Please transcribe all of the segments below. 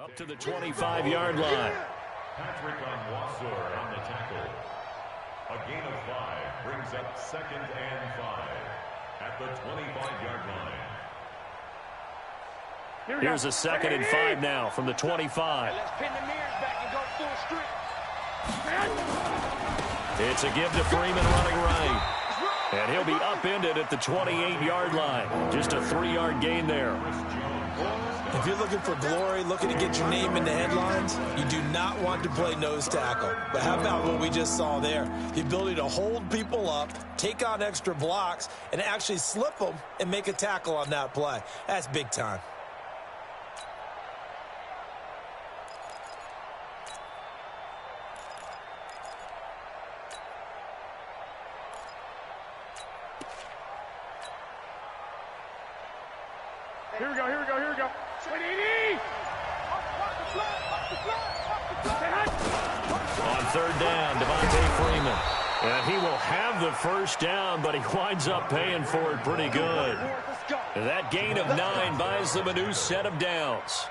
Up to the 25-yard line. Patrick Onwuasor on the tackle. A gain of 5 brings up 2nd and 5 at the 25-yard line. Here's a 2nd and 5 now from the 25. Let's pin the mirrors back and go full strip. It's a give to Freeman running right. And he'll be upended at the 28-yard line. Just a 3-yard gain there. If you're looking for glory, looking to get your name in the headlines, you do not want to play nose tackle. But how about what we just saw there? The ability to hold people up, take on extra blocks, and actually slip them and make a tackle on that play. That's big time. Here we go, here we go, here we go. Sweet 80! On 3rd down, Devontae Freeman. And he will have the first down, but he winds up paying for it pretty good. That gain of 9 buys them a new set of downs.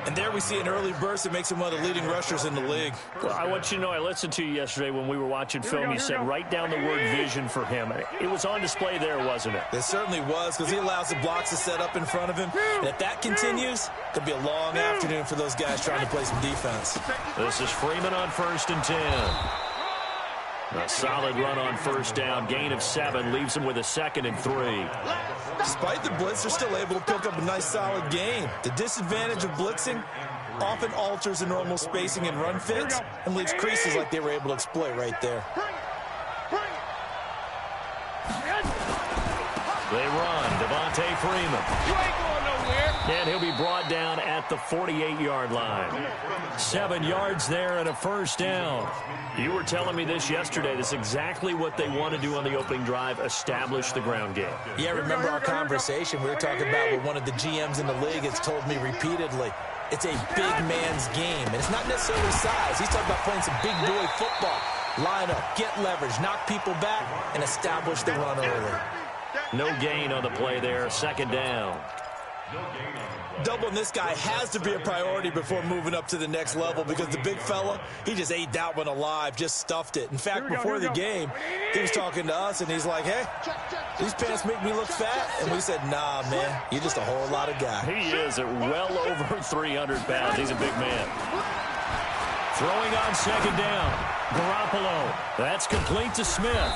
And there we see an early burst that makes him one of the leading rushers in the league. Well, I want you to know, I listened to you yesterday when we were watching film. You said write down the word vision for him. It was on display there, wasn't it? It certainly was, because he allows the blocks to set up in front of him. And if that continues, it could be a long afternoon for those guys trying to play some defense. This is Freeman on 1st and 10. A solid run on 1st down. Gain of 7 leaves him with a 2nd and 3. Despite the blitz, they're still able to pick up a nice solid gain. The disadvantage of blitzing often alters the normal spacing and run fits and leaves creases like they were able to exploit right there. They run. Devontae Freeman. You ain't going nowhere. And he'll be brought down at the 48-yard line. 7 yards there and a 1st down. You were telling me this yesterday. That's exactly what they want to do on the opening drive, establish the ground game. Yeah, remember our conversation. We were talking about what one of the GMs in the league has told me repeatedly. It's a big man's game, and it's not necessarily size. He's talking about playing some big boy football. Line up, get leverage, knock people back, and establish the run early. No gain on the play there. 2nd down. Doubling this guy has to be a priority before moving up to the next level, because the big fella, he just ate that one alive, just stuffed it. In fact, before the game, he was talking to us, and he's like, hey, these pants make me look fat. And we said, nah, man, you're just a whole lot of guy. He is at well over 300 pounds. He's a big man. Throwing on 2nd down. Garoppolo. That's complete to Smith.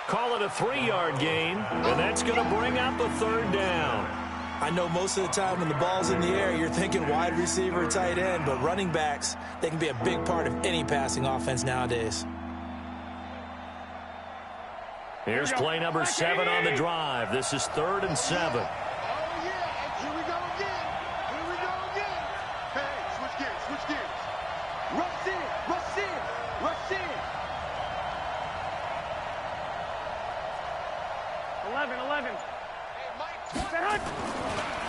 Call it a 3-yard gain, and that's going to bring up a 3rd down. I know most of the time when the ball's in the air, you're thinking wide receiver or tight end, but running backs, they can be a big part of any passing offense nowadays. Here's play number 7 on the drive. This is 3rd and 7. Oh, yeah. Here we go again. Here we go again. Hey, switch gears, switch gears. Rush in, rush in, rush in. 11.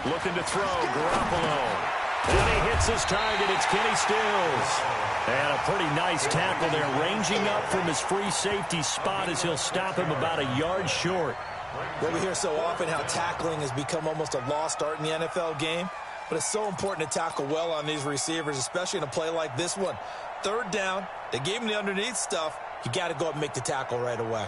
Looking to throw, Garoppolo. And he hits his target. It's Kenny Stills. And a pretty nice tackle there, ranging up from his free safety spot as he'll stop him about a yard short. Well, we hear so often how tackling has become almost a lost art in the NFL game, but it's so important to tackle well on these receivers, especially in a play like this one. 3rd down, they gave him the underneath stuff. You got to go up and make the tackle right away.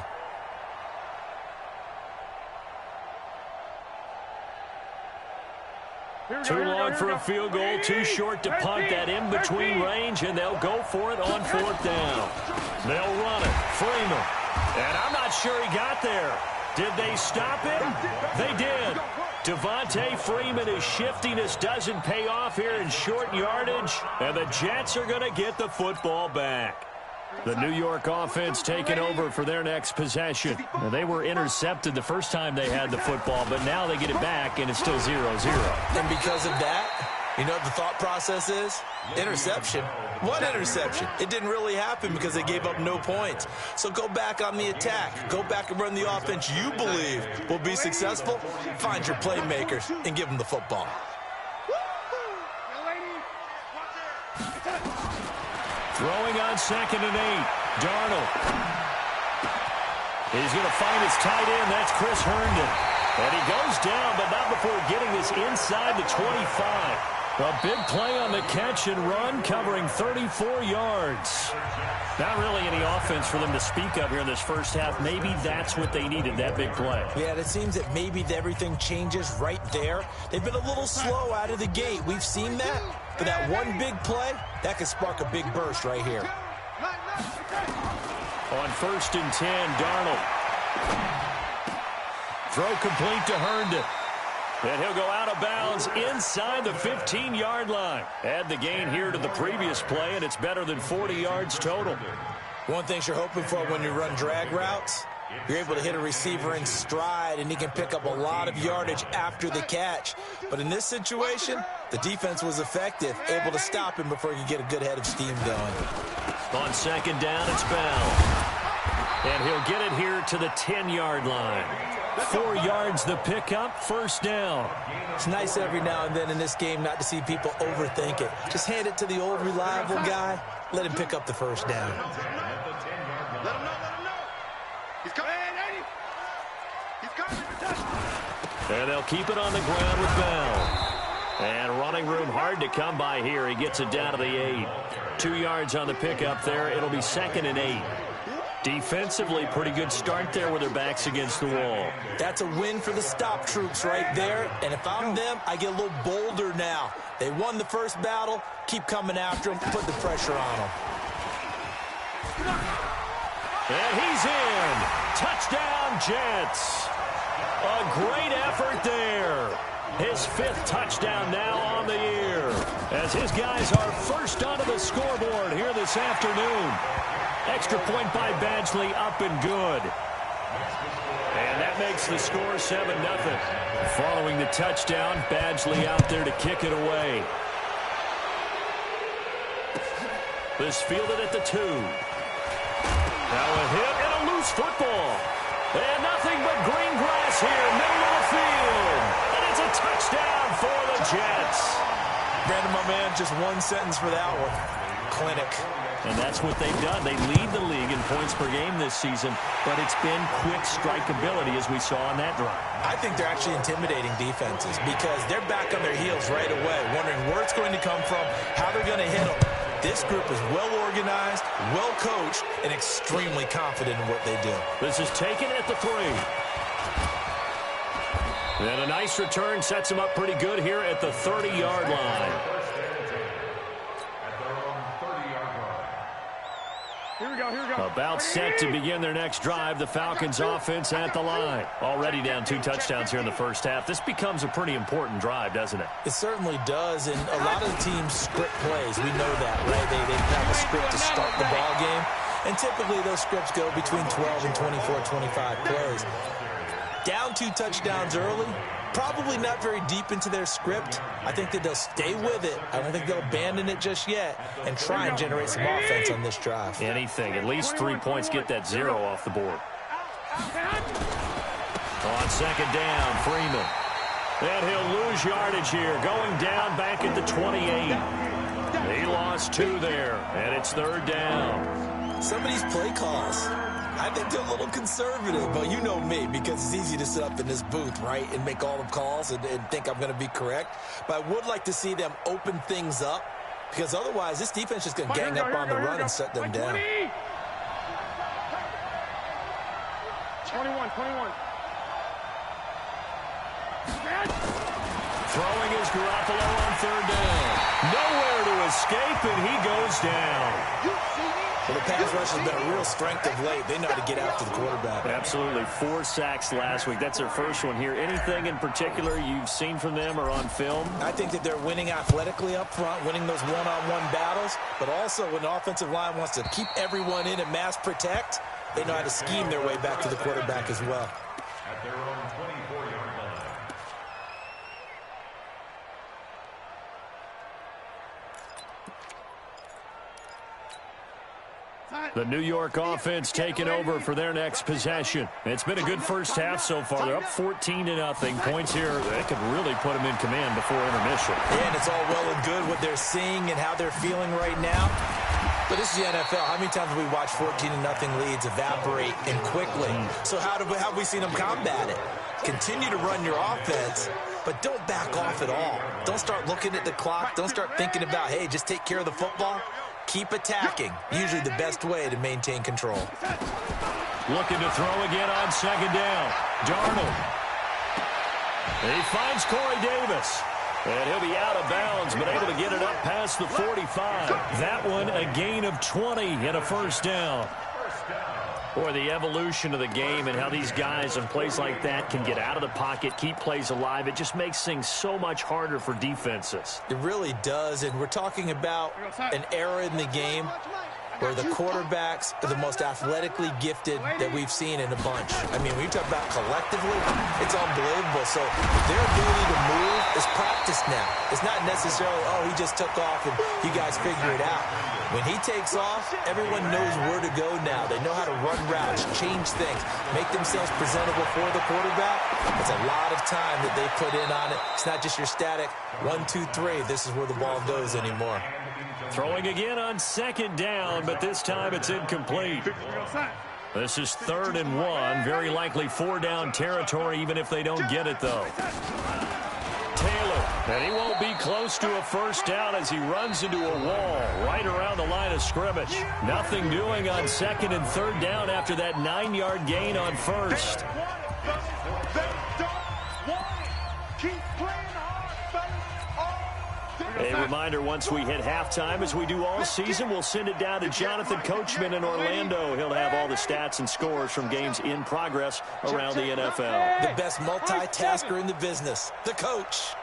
Too long for a field goal, too short to punt. That in-between range, and they'll go for it on 4th down. They'll run it. Freeman. And I'm not sure he got there. Did they stop him? They did. Devontae Freeman, his shiftiness doesn't pay off here in short yardage, and the Jets are going to get the football back. The New York offense taking over for their next possession. Now, they were intercepted the first time they had the football, but now they get it back, and it's still 0-0. And because of that, you know what the thought process is? Interception. What interception? It didn't really happen because they gave up no points. So go back on the attack. Go back and run the offense you believe will be successful. Find your playmakers and give them the football. Throwing on 2nd and 8. Darnold. He's going to find his tight end. That's Chris Herndon. And he goes down, but not before getting this inside the 25. A big play on the catch and run, covering 34 yards. Not really any offense for them to speak of here in this first half. Maybe that's what they needed, that big play. Yeah, it seems that maybe everything changes right there. They've been a little slow out of the gate. We've seen that. But that one big play, that could spark a big burst right here. On 1st and 10, Darnold. Throw complete to Herndon. And he'll go out of bounds inside the 15-yard line. Add the gain here to the previous play, and it's better than 40 yards total. One thing you're hoping for when you run drag routes, you're able to hit a receiver in stride, and he can pick up a lot of yardage after the catch. But in this situation, the defense was effective, able to stop him before he could get a good head of steam going. On 2nd down, it's Bell. And he'll get it here to the 10-yard line. 4 yards the pickup, 1st down. It's nice every now and then in this game not to see people overthink it. Just hand it to the old reliable guy. Let him pick up the 1st down. Let him know. He's coming. He's coming. And they'll keep it on the ground with Bell. And running room hard to come by here. He gets it down to the 8. 2 yards on the pickup there. It'll be 2nd and 8. Defensively, pretty good start there with their backs against the wall. That's a win for the stop troops right there. And if I'm them, I get a little bolder now. They won the first battle. Keep coming after them. Put the pressure on them. And he's in. Touchdown, Jets. A great effort there. His 5th touchdown now on the year, as his guys are first onto the scoreboard here this afternoon. Extra point by Badgley, up and good. And that makes the score 7-0. Following the touchdown, Badgley out there to kick it away. This fielded at the 2. Now a hit and a loose football. And nothing but green grass here, middle of the field. And it's a touchdown for the Jets. Brandon, my man, just one sentence for that one. Clinic. And that's what they've done. They lead the league in points per game this season, but it's been quick strike ability as we saw on that drive. I think they're actually intimidating defenses because they're back on their heels right away, wondering where it's going to come from, how they're going to hit them. This group is well organized, well coached, and extremely confident in what they do. This is taken at the 3. And a nice return sets them up pretty good here at the 30-yard line. Here we go. About set to begin their next drive. The Falcons offense at the line. Already down 2 touchdowns here in the first half. This becomes a pretty important drive, doesn't it? It certainly does, and a lot of the teams script plays. We know that, right? They have a script to start the ball game, and typically those scripts go between 12 and 24, 25 plays. Down 2 touchdowns early, probably not very deep into their script. I think that they'll stay with it. I don't think they'll abandon it just yet and try and generate some offense on this drive. Anything. At least 3 points, get that 0 off the board. On 2nd down, Freeman. And he'll lose yardage here. Going down back at the 28. He lost 2 there, and it's 3rd down. Some of these play calls, I think they're a little conservative, but you know me, because it's easy to sit up in this booth, right, and make all the calls and think I'm going to be correct. But I would like to see them open things up, because otherwise this defense is going to gang up on the run and shut them down. 21. Throwing is Garoppolo on 3rd down. Nowhere to escape, and he goes down. Well, the pass rush has been a real strength of late. They know how to get after the quarterback. Absolutely. 4 sacks last week. That's their first one here. Anything in particular you've seen from them or on film? I think that they're winning athletically up front, winning those one-on-one battles, but also when the offensive line wants to keep everyone in and mass protect, they know how to scheme their way back to the quarterback as well. At their own 24-yard line. The New York offense taking over for their next possession. It's been a good first half so far. They're up 14-0. Points here, they could really put them in command before intermission. Yeah, and it's all well and good what they're seeing and how they're feeling right now. But this is the NFL. How many times have we watched 14-0 leads evaporate and quickly? So how have we seen them combat it? Continue to run your offense, but don't back off at all. Don't start looking at the clock. Don't start thinking about, hey, just take care of the football. Keep attacking. Usually the best way to maintain control. Looking to throw again on second down. Darnold. He finds Corey Davis. And he'll be out of bounds, but able to get it up past the 45. That one a gain of 20 and a first down. Boy, the evolution of the game and how these guys in plays like that can get out of the pocket, keep plays alive, it just makes things so much harder for defenses. It really does, and we're talking about an era in the game where the quarterbacks are the most athletically gifted that we've seen in a bunch. I mean, when you talk about collectively, it's unbelievable. So their ability to move is practiced now. It's not necessarily, oh, he just took off and you guys figure it out. When he takes off, everyone knows where to go now. They know how to run routes, change things, make themselves presentable for the quarterback. It's a lot of time that they put in on it. It's not just your static 1, 2, 3. This is where the ball goes anymore. Throwing again on second down, but this time it's incomplete. This is 3rd and 1. Very likely 4-down territory, even if they don't get it, though. Taylor, and he won't be close to a first down as he runs into a wall right around the line of scrimmage. Nothing doing on 2nd and 3rd down after that 9-yard gain on 1st. A reminder, once we hit halftime, as we do all season, we'll send it down to Jonathan Coachman in Orlando. He'll have all the stats and scores from games in progress around the NFL. The best multitasker in the business, the coach.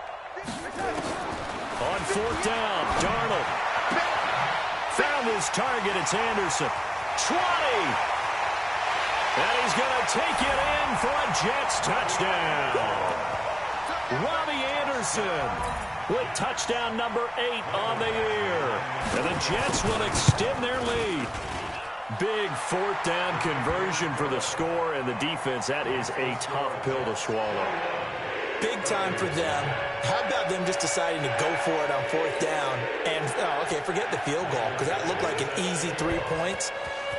On 4th down, Darnold. Found his target, it's Anderson. 20! And he's going to take it in for a Jets touchdown. Robbie Anderson with touchdown number 8 on the year. And the Jets will extend their lead. Big 4th down conversion for the score, and the defense, that is a tough pill to swallow. Big time for them. How about them just deciding to go for it on 4th down? And, okay, forget the field goal, because that looked like an easy 3 points.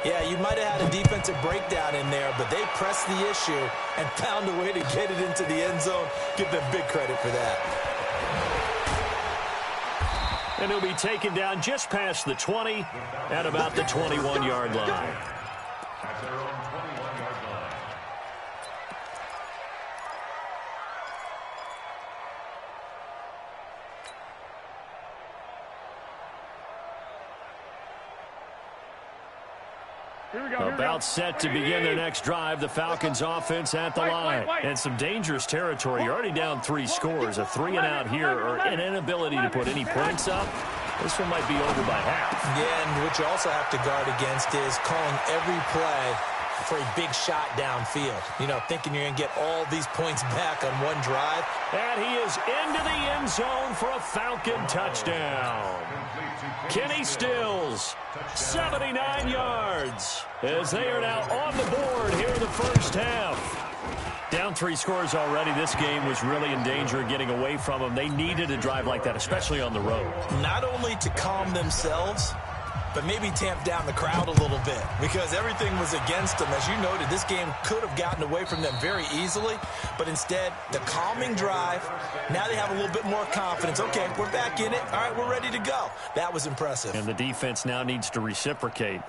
Yeah, you might have had a defensive breakdown in there, but they pressed the issue and found a way to get it into the end zone. Give them big credit for that. And he'll be taken down just past the 20 at about the 21-yard line. At their own 21-yard line. About set to begin their next drive, the Falcons offense at the line. And some dangerous territory. You're already down 3 scores. A 3-and-out here, or an inability to put any points up. This one might be over by half. Yeah, and what you also have to guard against is calling every play for a big shot downfield. You know, thinking you're going to get all these points back on one drive. And he is into the end zone for a Falcon touchdown. Kenny Stills, 79 yards, as they are now on the board here in the first half. Down 3 scores already. This game was really in danger of getting away from them. They needed a drive like that, especially on the road. Not only to calm themselves, but maybe tamp down the crowd a little bit, because everything was against them. As you noted, this game could have gotten away from them very easily, but instead, the calming drive, now they have a little bit more confidence. Okay, we're back in it. All right, we're ready to go. That was impressive. And the defense now needs to reciprocate.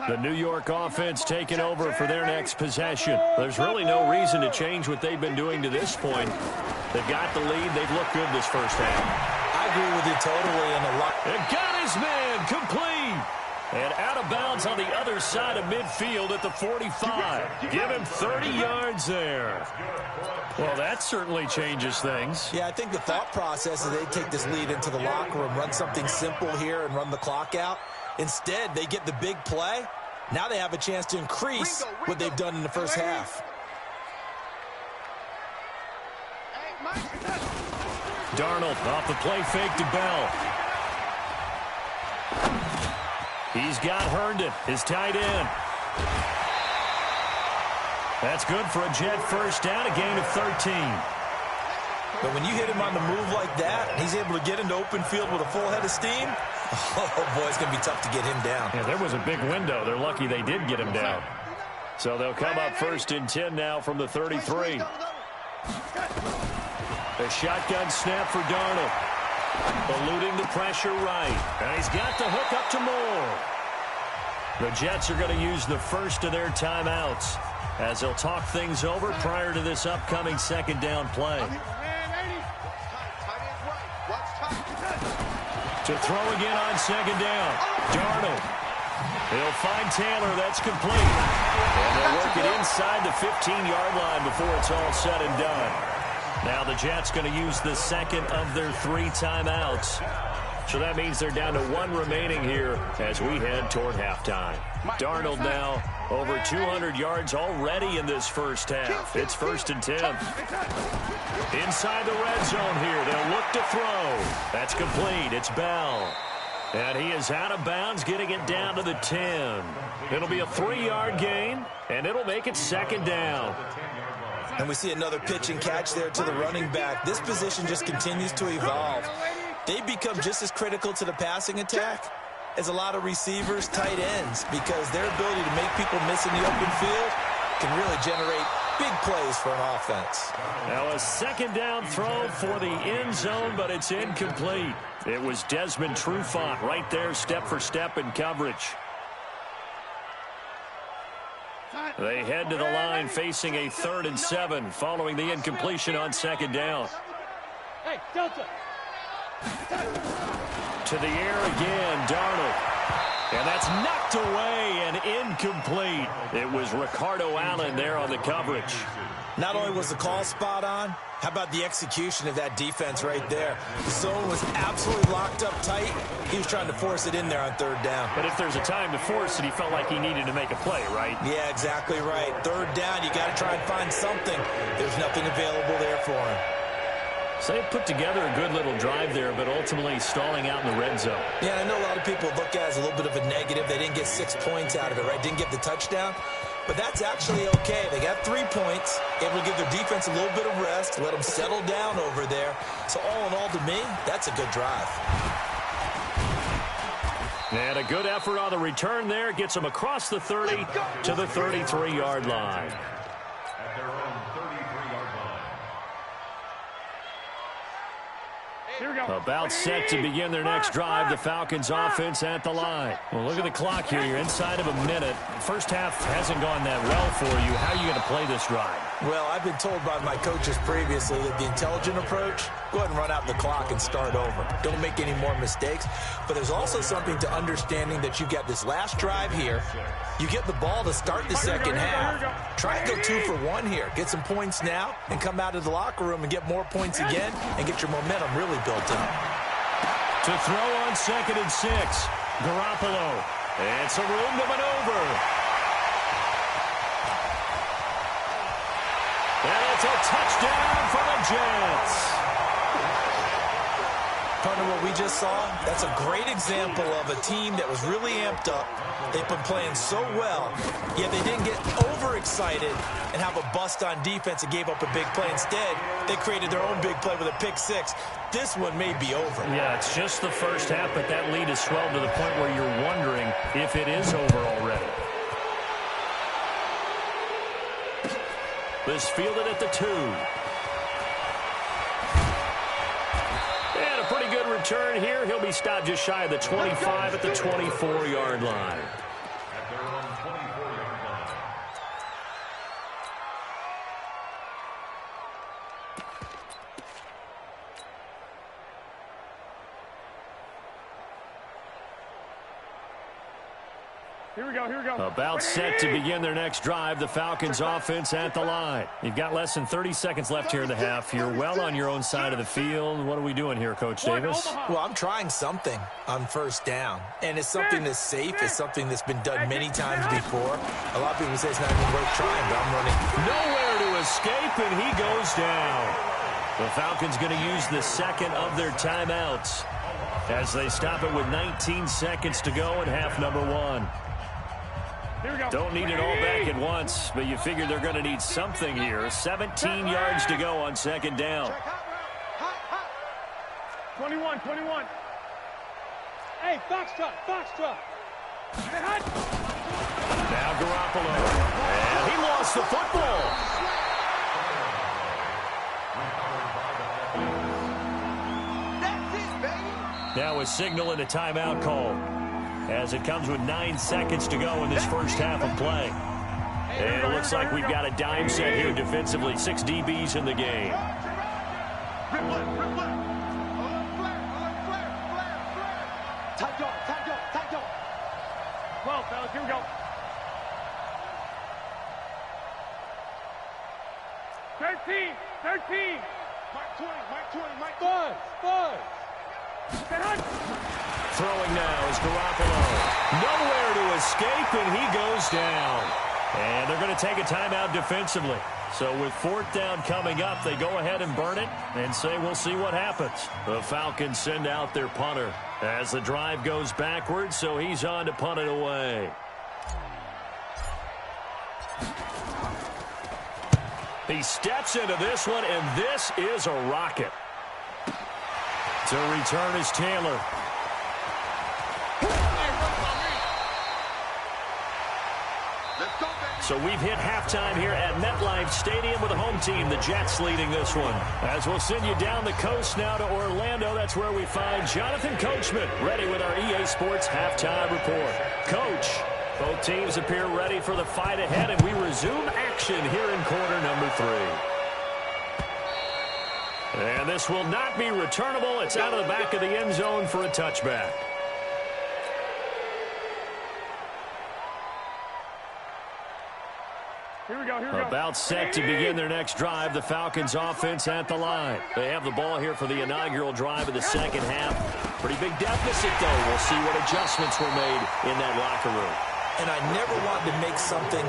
The New York offense taking over for their next possession. There's really no reason to change what they've been doing to this point. They've got the lead. They've looked good this first half. I agree with you totally. And a lot. And got his man complete. And out of bounds on the other side of midfield at the 45. Give him 30 yards there. Well, that certainly changes things. Yeah, I think the thought process is they take this lead into the locker room, run something simple here and run the clock out. Instead, they get the big play. Now they have a chance to increase what they've done in the first half. Darnold off the play fake to Bell. He's got Herndon, his tight end. That's good for a Jet first down, a gain of 13. But when you hit him on the move like that, and he's able to get into open field with a full head of steam, oh boy, it's going to be tough to get him down. Yeah, there was a big window. They're lucky they did get him down. So they'll come up 1st and 10 now from the 33. A shotgun snap for Darnold. Eluding the pressure right. And he's got the hook up to Moore. The Jets are going to use the first of their timeouts as they'll talk things over prior to this upcoming 2nd down play. To throw again on 2nd down. Darnold. He'll find Taylor. That's complete. And they'll work it inside the 15-yard line before it's all said and done. Now the Jets going to use the second of their 3 timeouts. So that means they're down to 1 remaining here as we head toward halftime. Darnold now over 200 yards already in this first half. It's 1st and 10. Inside the red zone here. They'll look to throw. That's complete. It's Bell. And he is out of bounds, getting it down to the 10. It'll be a 3-yard gain, and it'll make it 2nd down. And we see another pitch and catch there to the running back. This position just continues to evolve. They become just as critical to the passing attack as a lot of receivers, tight ends, because their ability to make people miss in the open field can really generate big plays for an offense. Now a 2nd down throw for the end zone, but it's incomplete. It was Desmond Trufant right there, step for step in coverage. They head to the line facing a 3rd and 7 following the incompletion on 2nd down. Hey, Delta. To the air again, Darnold. And that's knocked away and incomplete. It was Ricardo Allen there on the coverage. Not only was the call spot on, how about the execution of that defense right there? The zone was absolutely locked up tight. He was trying to force it in there on 3rd down. But if there's a time to force it, he felt like he needed to make a play, right? Yeah, exactly right. 3rd down, you got to try and find something. There's nothing available there for him. So they put together a good little drive there, but ultimately stalling out in the red zone. Yeah, I know a lot of people look at it as a little bit of a negative. They didn't get 6 points out of it, right? Didn't get the touchdown. But that's actually okay. They got 3 points, able to give their defense a little bit of rest, let them settle down over there. So all in all, to me, that's a good drive. And a good effort on the return there. Gets them across the 30 to the 33-yard line. At their own 33-yard line. Here we go. About set to begin their next drive. The Falcons offense at the line. Well, look at the clock here. You're inside of a minute. First half hasn't gone that well for you. How are you going to play this drive? Well, I've been told by my coaches previously that the intelligent approach, go ahead and run out the clock and start over. Don't make any more mistakes. But there's also something to understanding that you've got this last drive here. You get the ball to start the second half. Try and go 2 for 1 here. Get some points now and come out of the locker room and get more points again and get your momentum really built up. To throw on 2nd and 6. Garoppolo. And some room to maneuver. And it's a touchdown for the Jets. Partner, what we just saw, that's a great example of a team that was really amped up. They've been playing so well, yet they didn't get overexcited and have a bust on defense and gave up a big play. Instead, they created their own big play with a pick 6. This one may be over. Yeah, it's just the first half, but that lead has swelled to the point where you're wondering if it is over already. This fielded at the 2. And a pretty good return here. He'll be stopped just shy of the 25 at the 24-yard line. At their own 24-yard line. Here we go, here we go. About set to begin their next drive. The Falcons offense at the line. You've got less than 30 seconds left here in the half. You're well on your own side of the field. What are we doing here, Coach Davis? Well, I'm trying something on 1st down, and it's something that's safe. It's something that's been done many times before. A lot of people say it's not even worth trying, but I'm running. Nowhere to escape, and he goes down. The Falcons going to use the second of their timeouts as they stop it with 19 seconds to go in half number 1. Don't need it all back at once, but you figure they're going to need something here. 17 yards to go on 2nd down. 21. Hey, Foxtrot. Now Garoppolo. gets the football. That's it, baby. Now a signal and a timeout call as it comes with 9 seconds to go in this first half of play. And it looks like we've got a dime set here defensively. 6 DBs in the game. Tight dog, tight dog, tight dog. 12, fellas, here we go. 13, 13. Mike 20, Mike 20, Mike 20. Buzz. Throwing now is Garoppolo. Nowhere to escape, and he goes down. And they're going to take a timeout defensively. So with 4th down coming up, they go ahead and burn it and say we'll see what happens. The Falcons send out their punter as the drive goes backwards, so he's on to punt it away. He steps into this one, and this is a rocket. To return is Taylor. So we've hit halftime here at MetLife Stadium with the home team, the Jets, leading this one. As we'll send you down the coast now to Orlando, that's where we find Jonathan Coachman, ready with our EA Sports halftime report. Coach, both teams appear ready for the fight ahead, and we resume action here in quarter number 3. And this will not be returnable. It's out of the back of the end zone for a touchback. Here we go, here we go. About set to begin their next drive. The Falcons offense at the line. They have the ball here for the inaugural drive of the second half. Pretty big deficit, though. We'll see what adjustments were made in that locker room. And I never want to make something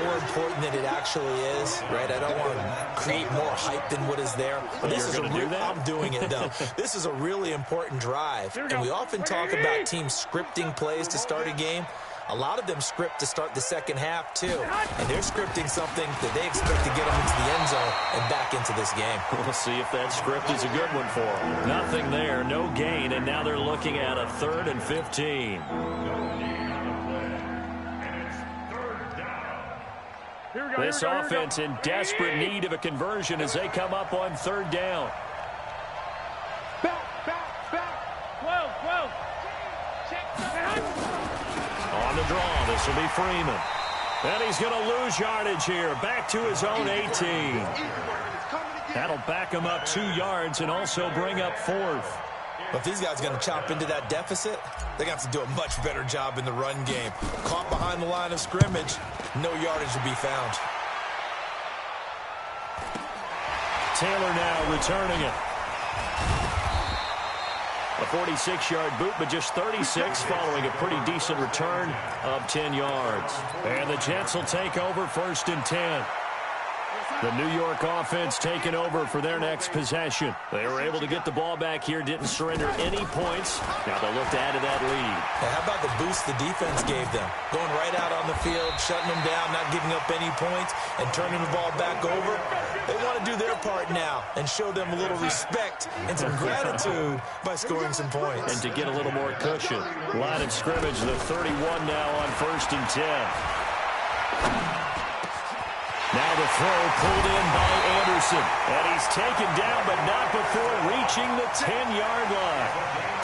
more important than it actually is, right? I don't want to create more hype than what is there. But this is a real, I'm doing it, though. This is a really important drive. And we often talk about teams scripting plays to start a game. A lot of them script to start the second half, too. And they're scripting something that they expect to get them into the end zone and back into this game. We'll see if that script is a good one for them. Nothing there, no gain, and now they're looking at a 3rd and 15. This offense in desperate need of a conversion as they come up on 3rd down. Back. 12. On the draw, this will be Freeman. And he's going to lose yardage here. Back to his own 18. That'll back him up 2 yards and also bring up 4th. But if these guys are going to chop into that deficit, they're going to have to do a much better job in the run game. Caught behind the line of scrimmage, no yardage to be found. Taylor now returning it. A 46-yard boot, but just 36 following a pretty decent return of 10 yards. And the Jets will take over 1st and 10. The New York offense taking over for their next possession. They were able to get the ball back here, didn't surrender any points. Now they'll look to add to that lead. Hey, how about the boost the defense gave them? Going right out on the field, shutting them down, not giving up any points, and turning the ball back over. They want to do their part now and show them a little respect and some gratitude by scoring some points. And to get a little more cushion. Line of scrimmage, the 31 now on 1st and 10. Now the throw pulled in by Anderson. And he's taken down, but not before reaching the 10-yard line.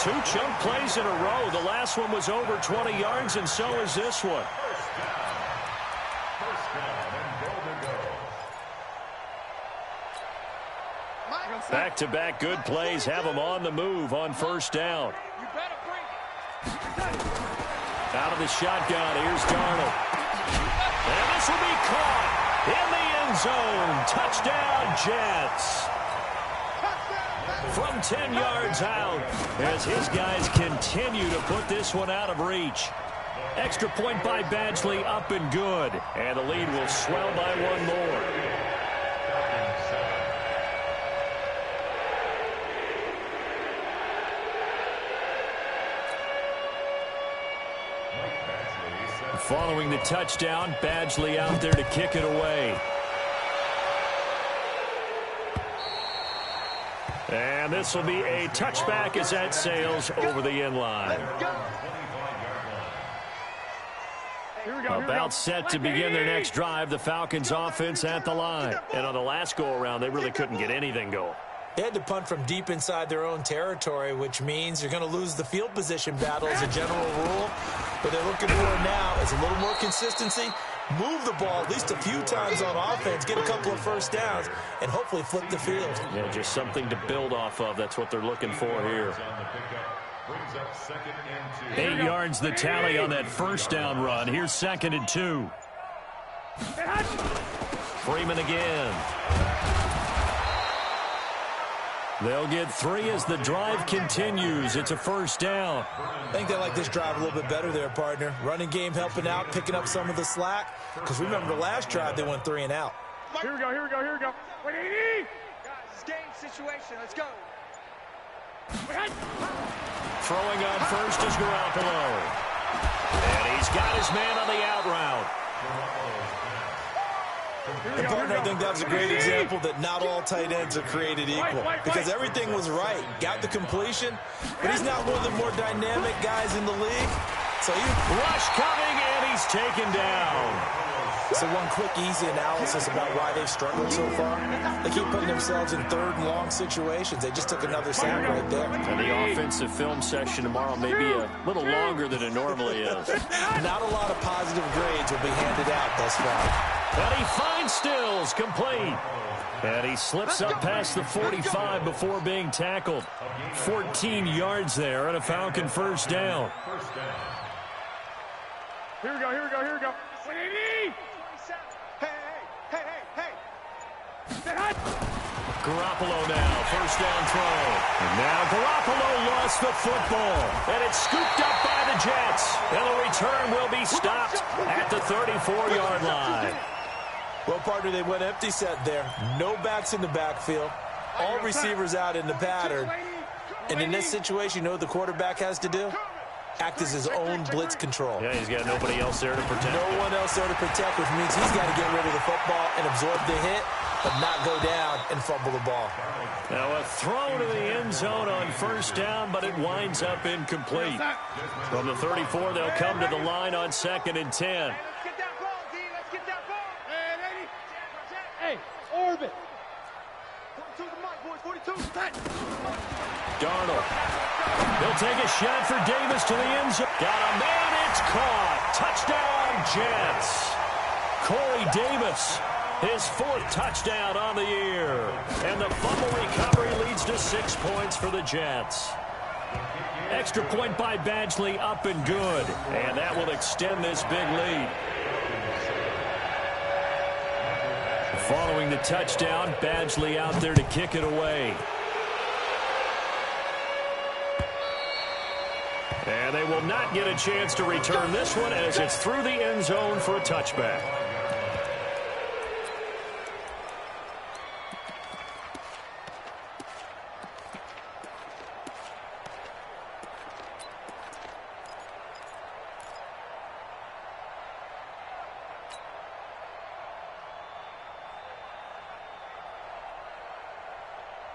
2 chunk plays in a row. The last one was over 20 yards, and so is this one. Back-to-back good plays have them on the move on 1st down. Out of the shotgun, here's Darnold. And this will be caught in the end zone. Touchdown, Jets. From 10 yards out as his guys continue to put this one out of reach. Extra point by Badgley, up and good. And the lead will swell by 1 more. Following the touchdown, Badgley out there to kick it away. And this will be a touchback as that sails over the end line. About set to begin their next drive, the Falcons offense at the line. And on the last go-around, they really couldn't get anything going. They had to punt from deep inside their own territory, which means you're going to lose the field position battle as a general rule. What they're looking for now is a little more consistency, move the ball at least a few times on offense, get a couple of first downs, and hopefully flip the field. Yeah, just something to build off of. That's what they're looking for here. 8 yards the tally on that first down run. Here's 2nd and 2. Freeman again. They'll get 3 as the drive continues. It's a first down. I think they like this drive a little bit better there, partner. Running game helping out, picking up some of the slack. Because remember the last drive, they went 3 and out. Here we go, here we go, here we go. Guys, it's game situation. Let's go. Throwing on first is Garoppolo. And he's got his man on the out route. And partner, I think that was a great example that not all tight ends are created equal. Because everything was right. Got the completion, but he's not one of the more dynamic guys in the league. So rush coming, and he's taken down. So one quick, easy analysis about why they've struggled so far. They keep putting themselves in 3rd and long situations. They just took another sack right there. And the offensive film session tomorrow may be a little longer than it normally is. Not a lot of positive grades will be handed out thus far. And he finds Stills, complete. And he slips up past the 45 before being tackled. 14 yards there and a Falcon first down. Here we go, here we go, here we go. Garoppolo now, first down throw. And now Garoppolo lost the football. And it's scooped up by the Jets. And the return will be stopped at the 34-yard line. Well, partner, they went empty set there. No backs in the backfield. All receivers out in the pattern. And in this situation, you know what the quarterback has to do? Act as his own blitz control. Yeah, he's got nobody else there to protect. No one else there to protect, which means he's got to get rid of the football and absorb the hit, but not go down and fumble the ball. Now a throw to the end zone on first down, but it winds up incomplete. From the 34, they'll come to the line on 2nd and 10. Let's get that ball, D. Let's get that ball. Hey, orbit. 42 to Mike, boys. 42. Darnold. He'll take a shot for Davis to the end zone. Got a man, it's caught. Touchdown, Jets. Corey Davis, his 4th touchdown on the year. And the fumble recovery leads to 6 points for the Jets. Extra point by Badgley, up and good. And that will extend this big lead. Following the touchdown, Badgley out there to kick it away. And they will not get a chance to return this one as it's through the end zone for a touchback.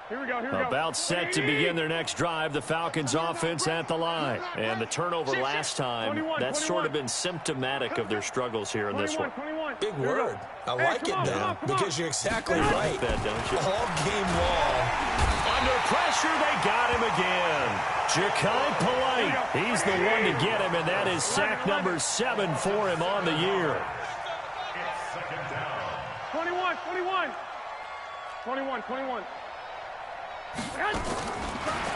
Here we go, here we go. About set to begin their next drive, the Falcons offense at the line. And the turnover last time, that's sort of been symptomatic of their struggles here in this one. Big word. I like it, though, because you're exactly right. That, don't you? All game long. Under pressure, they got him again. Ja'Kai Polite, he's the one to get him, and that is sack number 7 for him on the year. 21, 21. 21, 21.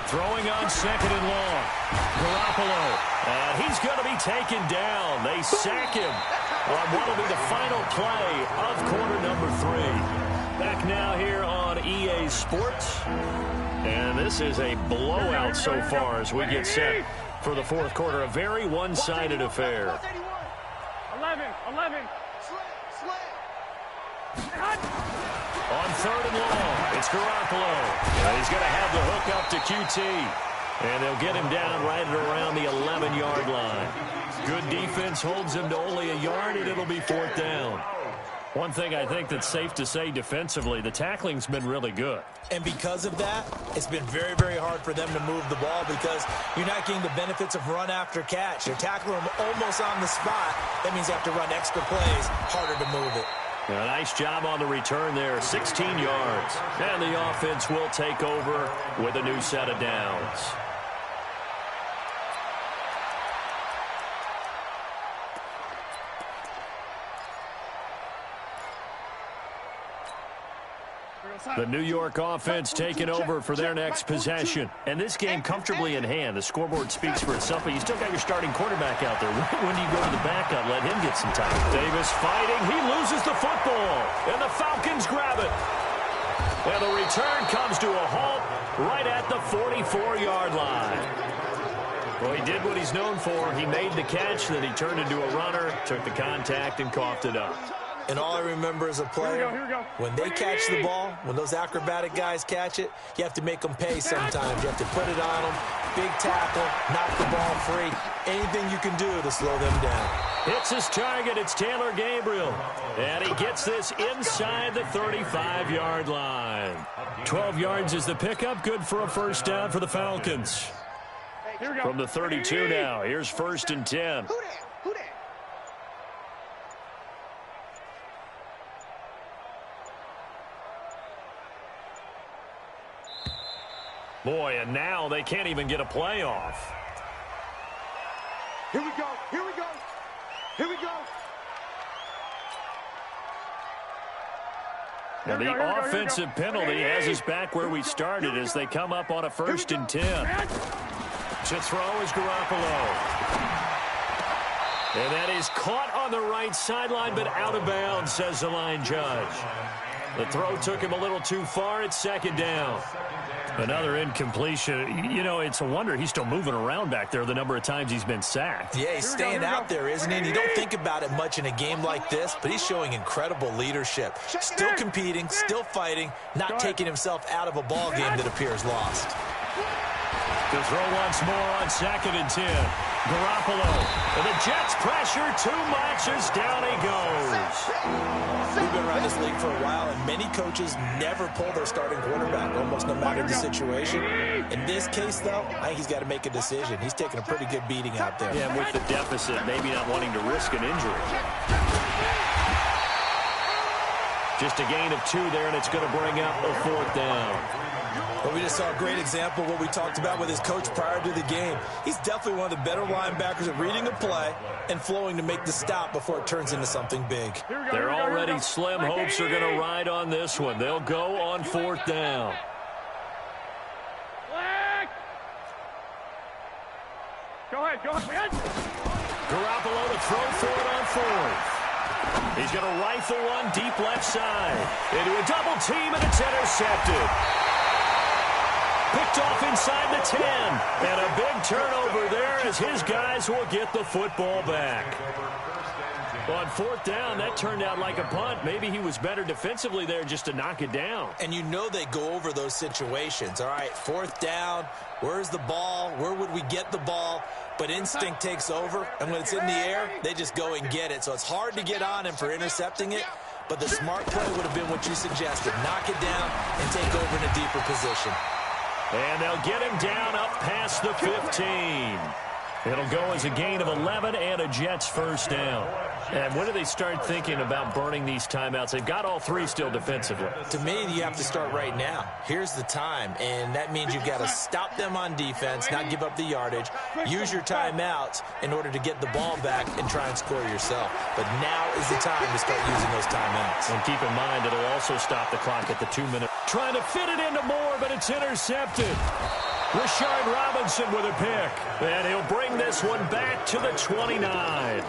Throwing on 2nd and long. Garoppolo. And he's going to be taken down. They sack him on what will be the final play of quarter number 3. Back now here on EA Sports. And this is a blowout so far as we get set for the 4th quarter. A very one-sided affair. 11. On 3rd and long, it's Garoppolo. And he's going to have the hook up to QT. And they'll get him down right at around the 11-yard line. Good defense holds him to only a yard, and it'll be 4th down. One thing I think that's safe to say defensively, the tackling's been really good. And because of that, it's been very, very hard for them to move the ball because you're not getting the benefits of run after catch. You're tackling them almost on the spot. That means you have to run extra plays, harder to move it. A nice job on the return there, 16 yards. And the offense will take over with a new set of downs. The New York offense taking over for their next possession. And this game comfortably in hand. The scoreboard speaks for itself, but you still got your starting quarterback out there. When do you go to the backup? Let him get some time. Davis fighting. He loses the football. And the Falcons grab it. And the return comes to a halt right at the 44-yard line. Well, he did what he's known for. He made the catch, then he turned into a runner, took the contact, and coughed it up. And all I remember as a player, Here we go. when they catch the ball, when those acrobatic guys catch it, you have to make them pay sometimes. You have to put it on them, big tackle, knock the ball free. Anything you can do to slow them down. Hits his target. It's Taylor Gabriel. And he gets this inside the 35-yard line. 12 yards is the pickup. Good for a first down for the Falcons. Here we go. From the 32 now. Here's 1st and 10. Who that? Who that? Boy, and now they can't even get a playoff. Here we go. Here we go. Here we go. And Here we go, here we the go, here we go. offensive penalty has us back where we started as they come up on a 1st and 10. To throw is Garoppolo. And that is caught on the right sideline, but out of bounds, says the line judge. The throw took him a little too far. It's 2nd down. Another incompletion. You know, it's a wonder he's still moving around back there the number of times he's been sacked. Yeah, he's staying out there, isn't he? And you don't think about it much in a game like this, but he's showing incredible leadership. Still competing, still fighting, not taking himself out of a ball game that appears lost. To throw once more on 2nd and 10. Garoppolo. And the Jets pressure too much as down he goes. We've been around this league for a while, and many coaches never pull their starting quarterback, almost no matter the situation. In this case, though, I think he's got to make a decision. He's taking a pretty good beating out there. Yeah, with the deficit, maybe not wanting to risk an injury. Just a gain of 2 there, and it's going to bring up a 4th down. Well, we just saw a great example of what we talked about with his coach prior to the game. He's definitely one of the better linebackers at reading a play and flowing to make the stop before it turns into something big. They're already slim hopes are going to ride on this one. They'll go on 4th down. Go ahead, go ahead. Garoppolo to throw for it on 4th. He's going to rifle one deep left side. Into a double team, and it's intercepted. Picked off inside the 10. And a big turnover there as his guys will get the football back. On 4th down, that turned out like a punt. Maybe he was better defensively there just to knock it down. And you know they go over those situations. All right, 4th down, where's the ball? Where would we get the ball? But instinct takes over, and when it's in the air, they just go and get it. So it's hard to get on him for intercepting it, but the smart play would have been what you suggested. Knock it down and take over in a deeper position. And they'll get him down up past the 15. It'll go as a gain of 11 and a Jets first down. And when do they start thinking about burning these timeouts? They've got all 3 still defensively. To me, you have to start right now. Here's the time, and that means you've got to stop them on defense, not give up the yardage, use your timeouts in order to get the ball back and try and score yourself. But now is the time to start using those timeouts. And keep in mind, it'll also stop the clock at the 2-minute. Trying to fit it into Moore, but it's intercepted. Rashard Robinson with a pick. And he'll bring this one back to the 29.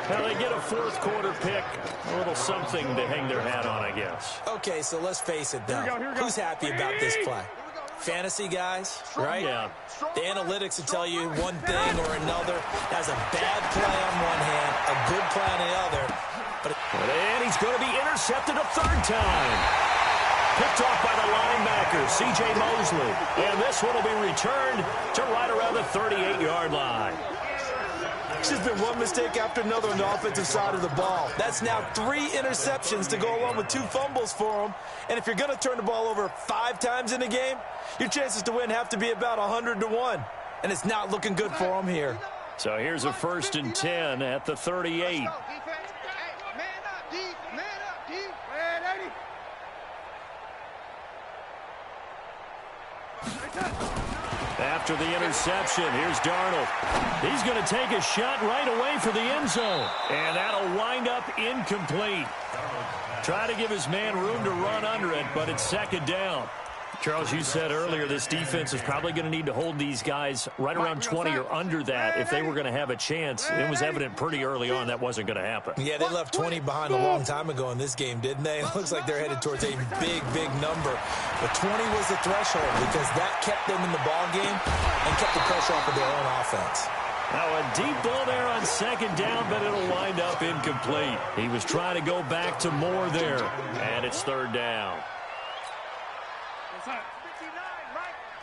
Now they get a 4th quarter pick. A little something to hang their hat on, I guess. Okay, so let's face it, though. Here we go. Who's happy about this play? Fantasy guys, right? Yeah. The analytics will tell you one thing or another. That's a bad play on one hand, a good play on the other. And he's going to be intercepted a 3rd time. Picked off by the linebacker, C.J. Mosley. And this one will be returned to right around the 38-yard line. It's just been one mistake after another on the offensive side of the ball. That's now 3 interceptions to go along with 2 fumbles for him. And if you're going to turn the ball over 5 times in a game, your chances to win have to be about 100-1. And it's not looking good for him here. So here's a 1st and 10 at the 38. After the interception, here's Darnold. He's going to take a shot right away for the end zone. And that'll wind up incomplete. Try to give his man room to run under it, but it's 2nd down. Charles, you said earlier this defense is probably going to need to hold these guys right around 20 or under that if they were going to have a chance. It was evident pretty early on that wasn't going to happen. Yeah, they left 20 behind a long time ago in this game, didn't they? It looks like they're headed towards a big, big number. But 20 was the threshold because that kept them in the ball game and kept the pressure off of their own offense. Now a deep ball there on 2nd down, but it'll wind up incomplete. He was trying to go back to more there, and it's 3rd down. 59,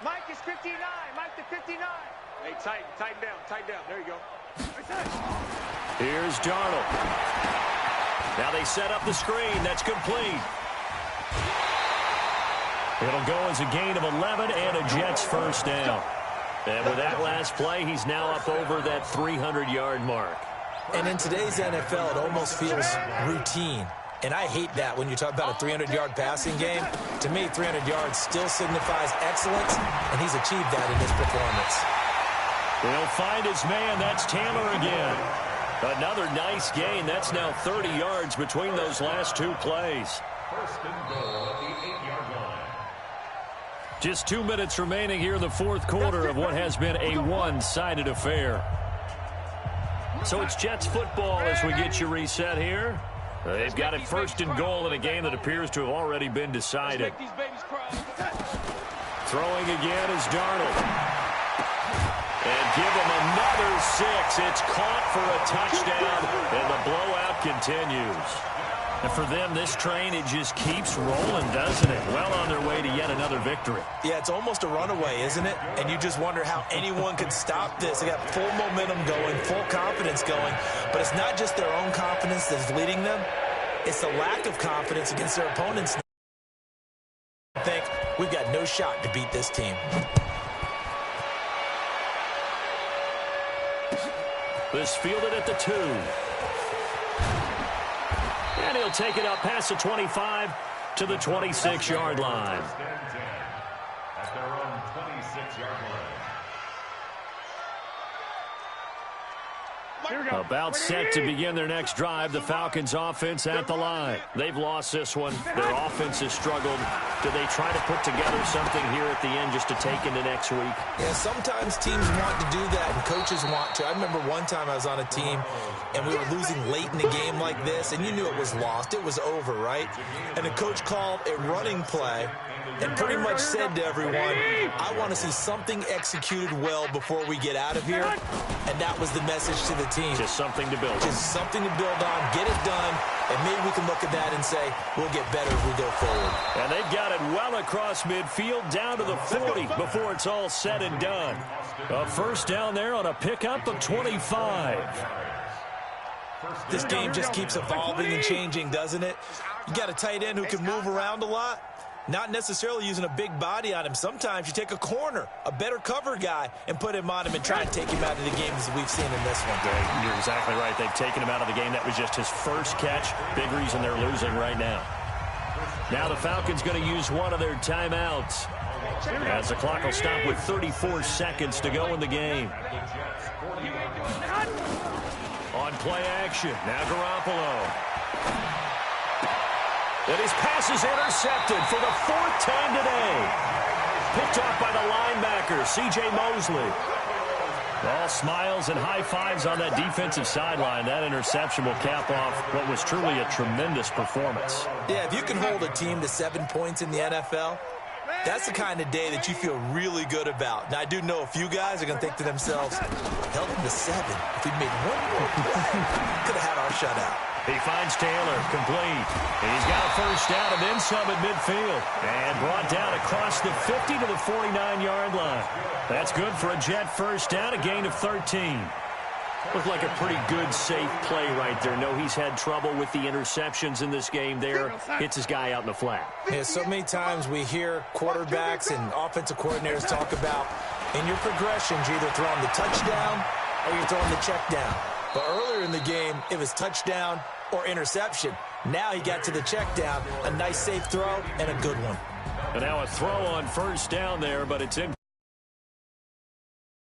Mike is 59. Mike to 59. Hey, tighten down. There you go. Here's Darnold. Now they set up the screen. That's complete. It'll go as a gain of 11 and a Jets 1st down. And with that last play, he's now up over that 300-yard mark. And in today's NFL, it almost feels routine. And I hate that when you talk about a 300-yard passing game. To me, 300 yards still signifies excellence, and he's achieved that in his performance. He'll find his man. That's Taylor again. Another nice gain. That's now 30 yards between those last 2 plays. 1st and goal at the 8-yard line. Just 2 minutes remaining here in the 4th quarter of what has been a one-sided affair. So it's Jets football as we get you reset here. They've got it 1st and goal in a game that appears to have already been decided. Throwing again is Darnold. And give him another 6. It's caught for a touchdown, and the blowout continues. And for them, this train, it just keeps rolling, doesn't it? Well on their way to yet another victory. Yeah, it's almost a runaway, isn't it? And you just wonder how anyone could stop this. They got full momentum going, full confidence going. But it's not just their own confidence that's leading them. It's the lack of confidence against their opponents. I think we've got no shot to beat this team. This fielded at the 2. And he'll take it up past the 25 to the 26-yard line. At their own 26-yard line. About set to begin their next drive. The Falcons offense at the line. They've lost this one. Their offense has struggled. Do they try to put together something here at the end just to take into next week? Yeah, sometimes teams want to do that and coaches want to. I remember one time I was on a team and we were losing late in the game like this, and you knew it was lost. It was over, right? And the coach called a running play and pretty much said to everyone, I want to see something executed well before we get out of here. And that was the message to the team. Just something to build on. Just something to build on, get it done, and maybe we can look at that and say, we'll get better as we go forward. And they've got it well across midfield, down to the 40 before it's all said and done. A 1st down there on a pickup of 25. This game just keeps evolving and changing, doesn't it? You got a tight end who can move around a lot. Not necessarily using a big body on him. Sometimes you take a corner, a better cover guy, and put him on him and try and take him out of the game as we've seen in this one. You're exactly right. They've taken him out of the game. That was just his first catch. Big reason they're losing right now. Now the Falcons going to use one of their timeouts as the clock will stop with 34 seconds to go in the game. On play action, now Garoppolo. And his pass is intercepted for the 4th time today. Picked off by the linebacker, C.J. Mosley. All smiles and high fives on that defensive sideline. That interception will cap off what was truly a tremendous performance. Yeah, if you can hold a team to 7 points in the NFL, that's the kind of day that you feel really good about. Now, I do know a few guys are going to think to themselves, held them to 7. If we'd made one more play, could have had our shutout. He finds Taylor, complete. He's got a 1st down and then some at midfield. And brought down across the 50 to the 49-yard line. That's good for a Jet 1st down, a gain of 13. Looked like a pretty good, safe play right there. No, he's had trouble with the interceptions in this game there. Hits his guy out in the flat. Yeah, so many times we hear quarterbacks and offensive coordinators talk about in your progressions, you're either throwing the touchdown or you're throwing the check down. But earlier in the game, it was touchdown or interception. Now he got to the check down, a nice safe throw and a good one. And now a throw on first down there, but it's in.